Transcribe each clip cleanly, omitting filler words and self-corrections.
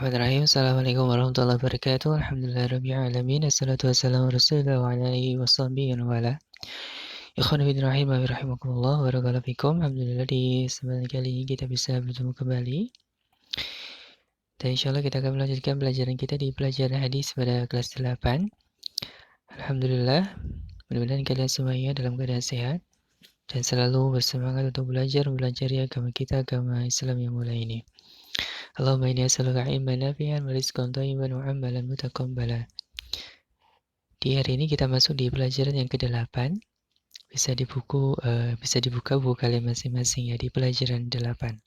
Bismillahirrahmanirrahim. Assalamualaikum warahmatullahi wabarakatuh. Alhamdulillahirabbil alamin. Assalatu wassalamu ala Rasulillah wa ala alihi washabihi wa wala. Ikhwan fillah rahimani rahimakumullah wa barakallahu fikum. Alhamdulillah di kesempatan kali ini kita bisa bertemu kembali. Dan insyaallah kita akan melanjutkan pelajaran kita di pelajaran hadis pada kelas 8. Alhamdulillah, mudah-mudahan kalian semuanya dalam keadaan sehat dan selalu bersemangat untuk belajar mempelajari agama kita, agama Islam yang mulia ini. Allahumma inni as'aluka ilman nafi'an wa rizqan thayyiban wa 'amalan mutaqabbalan. Di hari ini kita masuk di pelajaran yang ke-8. Bisa dibuka buku kalian masing-masing ya di pelajaran 8.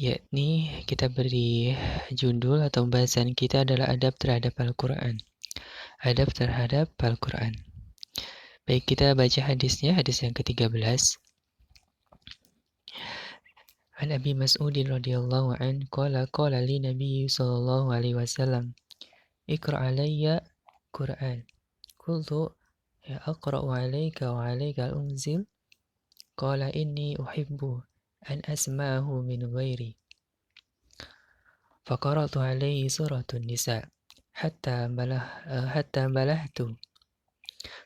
Yakni kita beri judul atau pembahasan kita adalah adab terhadap Al-Qur'an. Adab terhadap Al-Qur'an. Baik, kita baca hadisnya, hadis yang ke-13. An Abi Mas'udin radhiyallahu an qala li Nabi sallallahu alaihi wasallam Iqra' alayya Qur'an. Qultu ya aqra'u alayka wa alayka unzil. Qala inni uhibbu an asma'ahu min ghairi. Faqara'tu alayhi suratun nisa hatta balahtu.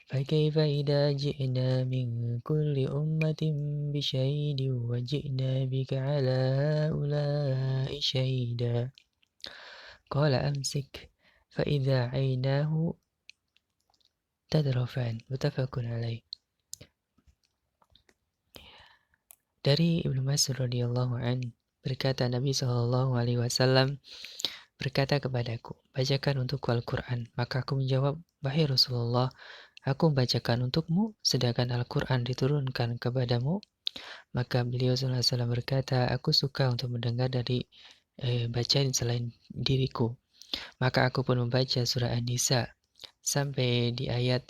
فكيف إذا جئنا من كل أمة بشهيد وجئنا بك على هؤلاء شهيدا قال أمسك فإذا عيناه تذرفان متفق عليه. Dari Ibnu Mas'ud radhiyallahu an berkata Nabi sallallahu alaihi wasallam berkata kepadaku, bacakan untukku Al-Qur'an. Maka aku menjawab, wahai Rasulullah, aku membacakan untukmu, sedangkan Al-Qur'an diturunkan kepadamu. Maka beliau sallallahu alaihi wasallam berkata, aku suka untuk mendengar dari bacaan selain diriku. Maka aku pun membaca surah An-Nisa sampai di ayat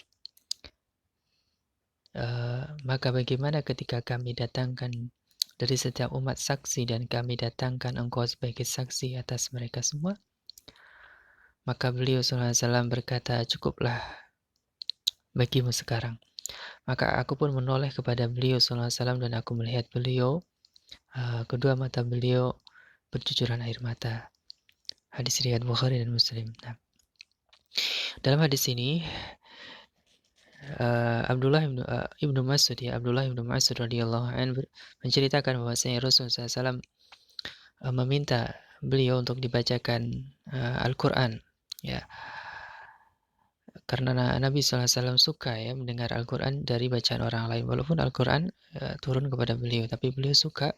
maka bagaimana ketika kami datangkan dari setiap umat saksi dan kami datangkan engkau sebagai saksi atas mereka semua? Maka beliau SAW berkata, cukuplah bagimu sekarang. Maka aku pun menoleh kepada beliau SAW dan aku melihat beliau, kedua mata beliau bercucuran air mata. Hadis riwayat Bukhari dan Muslim. Nah, dalam hadis ini Abdullah ibnu Mas'ud radhiyallahu anhu menceritakan bahwasanya Rasulullah SAW meminta beliau untuk dibacakan Al-Quran, ya, karena Nabi SAW suka ya mendengar Al-Quran dari bacaan orang lain. Walaupun Al-Quran turun kepada beliau, tapi beliau suka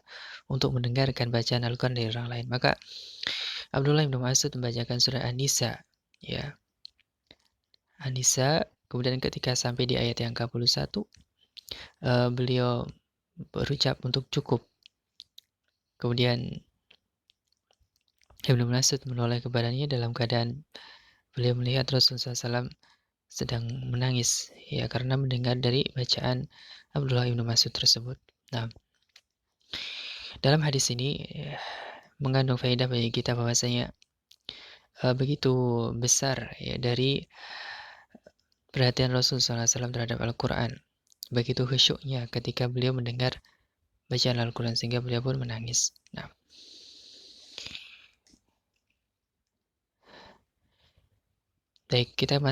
untuk mendengarkan bacaan Al-Quran dari orang lain. Maka Abdullah ibnu Mas'ud membacakan surah An-Nisa, ya, An-Nisa. Kemudian ketika sampai di ayat yang ke-21, beliau berucap untuk cukup. Kemudian Ibnu Mas'ud menoleh kepadanya dalam keadaan beliau melihat Rasulullah SAW sedang menangis, ya, karena mendengar dari bacaan Abdullah ibnu Mas'ud tersebut. Nah, dalam hadis ini mengandung faedah bagi kita bahwasanya begitu besar ya dari perhatian Rasulullah SAW terhadap Al-Quran. Begitu khusyuknya ketika beliau mendengar bacaan Al-Quran sehingga beliau pun menangis. Nah, baik, kita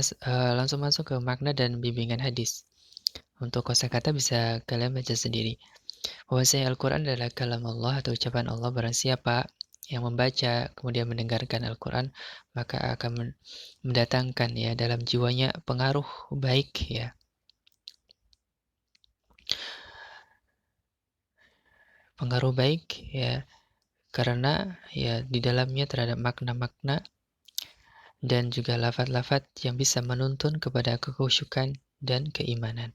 langsung masuk ke makna dan bimbingan hadis. Untuk kosakata bisa kalian baca sendiri. Bahwasanya Al-Quran adalah kalam Allah atau ucapan Allah. Barang siapa yang membaca kemudian mendengarkan Al-Quran, maka akan mendatangkan ya dalam jiwanya pengaruh baik, ya. Pengaruh baik, ya, karena ya di dalamnya terhadap makna-makna dan juga lafaz-lafaz yang bisa menuntun kepada kekhusyukan dan keimanan.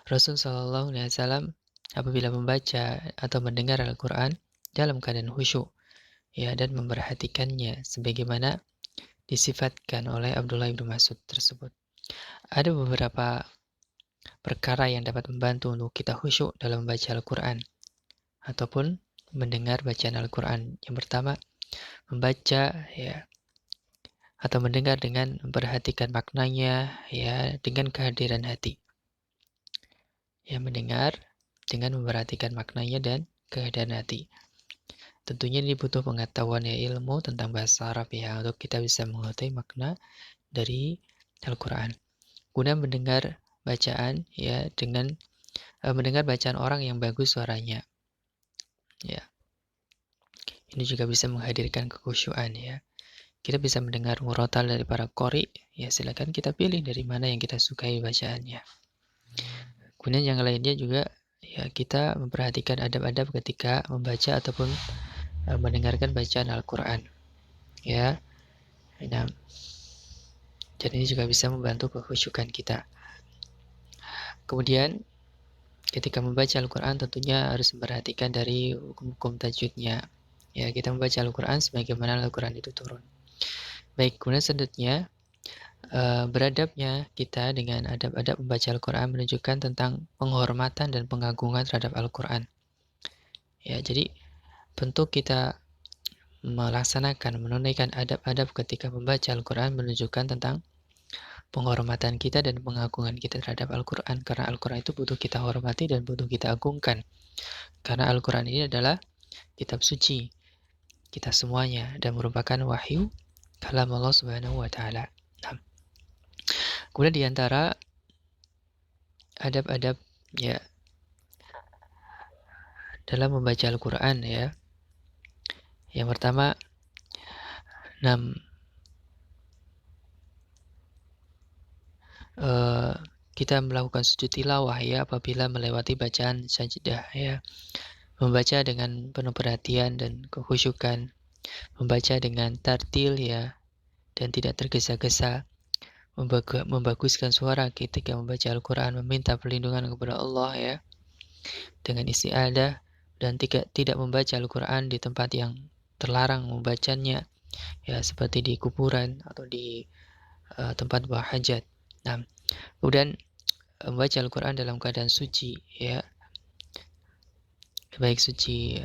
Rasulullah SAW apabila membaca atau mendengar Al-Quran dalam keadaan khusyuk, ya, dan memperhatikannya sebagaimana disifatkan oleh Abdullah bin Mas'ud tersebut. Ada beberapa perkara yang dapat membantu untuk kita khusyuk dalam membaca Al-Quran ataupun mendengar bacaan Al-Quran. Yang pertama, membaca ya atau mendengar dengan memperhatikan maknanya ya dengan kehadiran hati. Ya, mendengar dengan memperhatikan maknanya dan kehadiran hati. tentunya ini butuh pengetahuan ya, ilmu tentang bahasa Arab ya, untuk kita bisa mengerti makna dari Al-Quran. Guna mendengar bacaan ya, dengan mendengar bacaan orang yang bagus suaranya. Ya, ini juga bisa menghadirkan kekhusyuan ya. Kita bisa mendengar murotal dari para qori, ya silakan kita pilih dari mana yang kita sukai bacaannya. Kemudian yang lainnya juga ya, kita memperhatikan adab-adab ketika membaca ataupun mendengarkan bacaan Al-Quran ya. Nah, dan ini juga bisa membantu kekhusyukan kita. Kemudian ketika membaca Al-Quran tentunya harus memperhatikan dari hukum-hukum tajwidnya. Ya, kita membaca Al-Quran sebagaimana Al-Quran itu turun. Baik, kemudian selanjutnya beradabnya kita dengan adab-adab membaca Al-Quran menunjukkan tentang penghormatan dan pengagungan terhadap Al-Quran. Ya, jadi bentuk kita melaksanakan, menunaikan adab-adab ketika membaca Al-Quran menunjukkan tentang penghormatan kita dan pengagungan kita terhadap Al-Quran. Karena Al-Quran itu butuh kita hormati dan butuh kita agungkan. Karena Al-Quran ini adalah kitab suci kita semuanya dan merupakan wahyu kalam Allah Subhanahu wa taala. Nah, kemudian di antara adab-adab ya dalam membaca Al-Quran ya. Yang pertama, 6 kita melakukan sujud tilawah ya apabila melewati bacaan sajdah ya. Membaca dengan penuh perhatian dan kekhusyukan, membaca dengan tartil ya dan tidak tergesa-gesa, membaguskan suara ketika membaca Al-Quran, meminta perlindungan kepada Allah ya dengan isti'adah, dan tidak membaca Al-Quran di tempat yang terlarang membacanya ya, seperti di kuburan atau di tempat buang hajat. Nah, kemudian membaca Al-Quran dalam keadaan suci ya, baik suci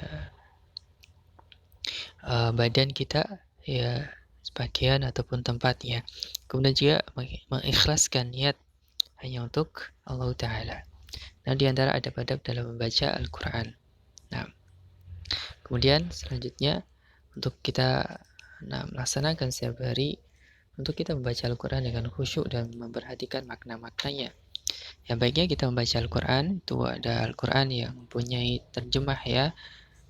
badan kita ya, pakaian ataupun tempatnya. Kemudian juga mengikhlaskan niat hanya untuk Allah Ta'ala. Nah, di antara adab-adab dalam membaca Al-Quran. Nah, kemudian selanjutnya untuk kita melaksanakan setiap hari, untuk kita membaca Al-Quran dengan khusyuk dan memperhatikan makna-maknanya. Yang baiknya kita membaca Al-Quran, itu ada Al-Quran yang mempunyai terjemah ya,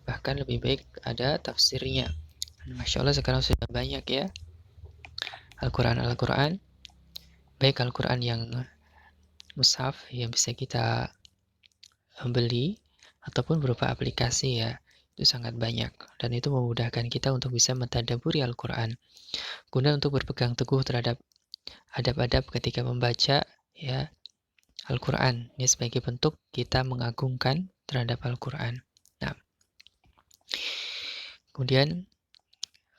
bahkan lebih baik ada tafsirnya. Masya Allah sekarang sudah banyak ya Al-Quran, baik Al-Quran yang mushaf yang bisa kita beli ataupun berupa aplikasi ya, itu sangat banyak dan itu memudahkan kita untuk bisa mentadabburi Al-Quran guna untuk berpegang teguh terhadap adab-adab ketika membaca ya Al-Quran. Ini sebagai bentuk kita mengagungkan terhadap Al-Quran. Nah, kemudian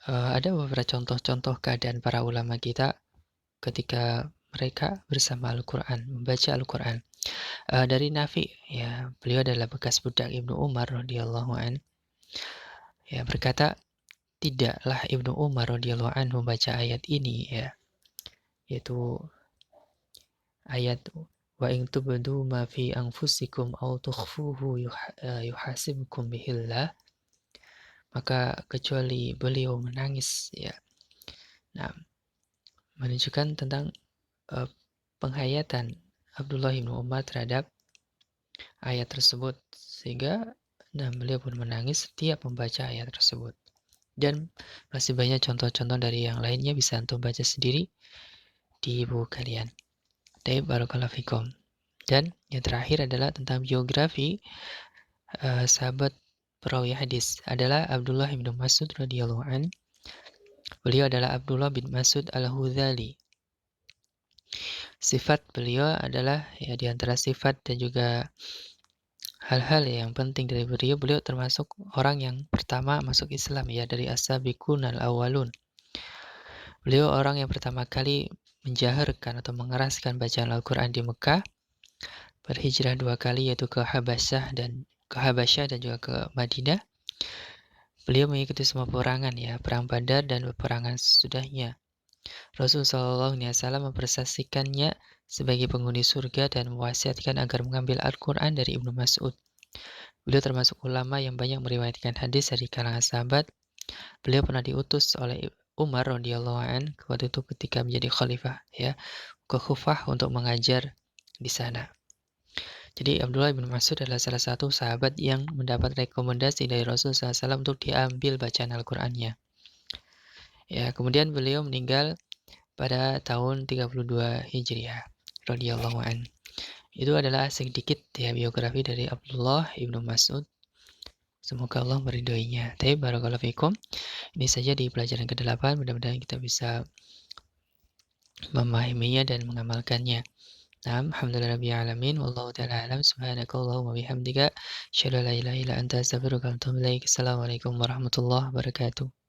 ada beberapa contoh-contoh keadaan para ulama kita ketika mereka bersama Al-Quran, membaca Al-Quran. Dari Nafi, ya beliau adalah bekas budak Ibnu Umar radhiyallahu an, ya berkata, tidaklah Ibnu Umar radhiyallahu an membaca ayat ini ya, yaitu ayat wa in tubdu ma fi anfusikum aw tukhfuhu yuhasibkum bihillah, maka kecuali beliau menangis ya. Nah, menunjukkan tentang penghayatan Abdullah bin Umar terhadap ayat tersebut, sehingga beliau pun menangis setiap membaca ayat tersebut. Dan masih banyak contoh-contoh dari yang lainnya, bisa antum baca sendiri di buku kalian. Taib barakallahu fikum. Dan yang terakhir adalah tentang biografi sahabat perawi hadis adalah Abdullah bin Mas'ud radhiyallahu an. Beliau adalah Abdullah bin Mas'ud al-Hudhali. Sifat beliau adalah ya, di antara sifat dan juga hal-hal yang penting dari beliau termasuk orang yang pertama masuk Islam ya, dari as-sabiqun al-awwalun. Beliau orang yang pertama kali menjaharkan atau mengeraskan bacaan Al-Quran di Mekah, berhijrah 2 kali yaitu ke Habasyah dan juga ke Madinah. Beliau mengikuti semua peperangan ya, perang Badar dan peperangan sesudahnya. Rasulullah SAW mempersaksikannya sebagai penghuni surga dan mewasiatkan agar mengambil Al-Quran dari Ibnu Mas'ud. Beliau termasuk ulama yang banyak meriwayatkan hadis dari kalangan sahabat. Beliau pernah diutus oleh Umar radhiyallahu an waktu itu ketika menjadi khalifah ya, ke Kufah untuk mengajar di sana. Jadi Abdullah bin Mas'ud adalah salah satu sahabat yang mendapat rekomendasi dari Rasul SAW untuk diambil bacaan Al-Qur'annya. Ya, kemudian beliau meninggal pada tahun 32 Hijriah radhiyallahu an. Itu adalah sedikit ya biografi dari Abdullah ibnu Mas'ud. Semoga Allah meridhoinya. Tapi barakallahu fikum. Ini saja di pelajaran ke-8. Mudah-mudahan kita bisa memahaminya dan mengamalkannya. Naam, alhamdulillahirabbil alamin. Wallahu taala alam. Subhanakallahumma bihamdika asyhadu an la ilaha illa anta astaghfiruka wa atubu ilaik. Assalamualaikum warahmatullahi wabarakatuh.